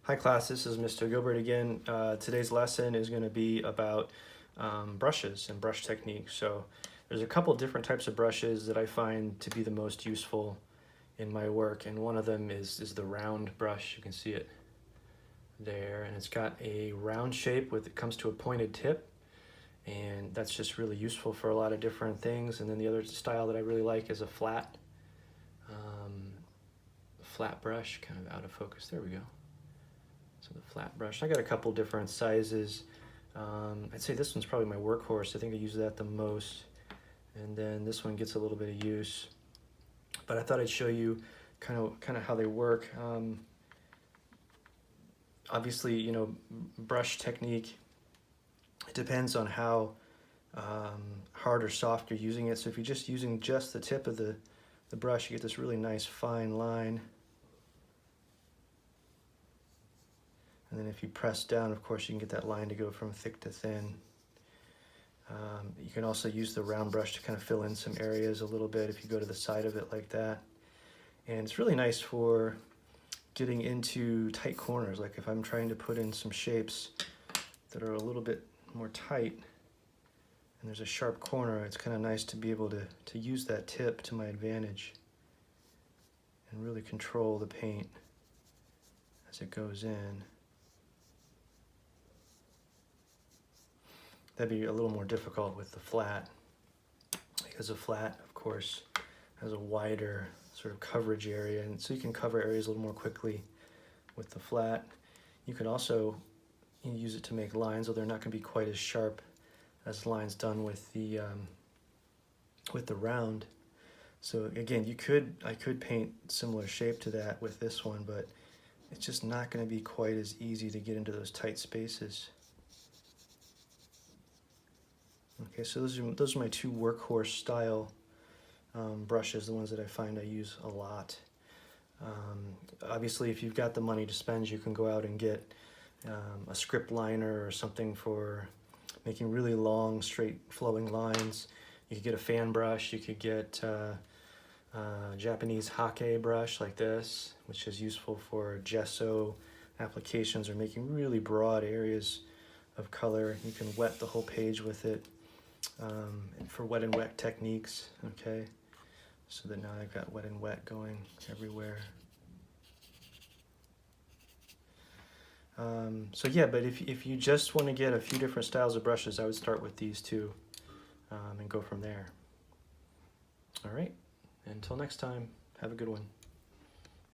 Hi class, this is Mr. Gilbert again. Today's lesson is going to be about brushes and brush techniques. So there's a couple different types of brushes that I find to be the most useful in my work, and one of them is the round brush. You can see it there, and it's got a round shape with it comes to a pointed tip, and that's just really useful for a lot of different things. And then the other style that I really like is a flat brush, kind of out of focus. There we go. So the flat brush, I got a couple different sizes. I'd say this one's probably my workhorse. I think I use that the most. And then this one gets a little bit of use. But I thought I'd show you kind of how they work. Obviously, you know, brush technique, it depends on how hard or soft you're using it. So if you're just using just the tip of the brush, you get this really nice fine line. And then if you press down, of course, you can get that line to go from thick to thin. You can also use the round brush to kind of fill in some areas a little bit if you go to the side of it like that. And it's really nice for getting into tight corners. Like if I'm trying to put in some shapes that are a little bit more tight and there's a sharp corner, it's kind of nice to be able to use that tip to my advantage and really control the paint as it goes in. That'd be a little more difficult with the flat, because the flat, of course, has a wider sort of coverage area, and so you can cover areas a little more quickly with the flat. You can also use it to make lines, though they're not going to be quite as sharp as lines done with the round. So again, I could paint similar shape to that with this one, but it's just not going to be quite as easy to get into those tight spaces. Okay, so those are my two workhorse style brushes, the ones that I find I use a lot. Obviously, if you've got the money to spend, you can go out and get a script liner or something for making really long, straight flowing lines. You could get a fan brush, you could get a Japanese hake brush like this, which is useful for gesso applications or making really broad areas of color. You can wet the whole page with it. For wet and wet techniques, okay? So that now I've got wet and wet going everywhere. So yeah, but if you just want to get a few different styles of brushes, I would start with these two and go from there. All right, until next time, have a good one.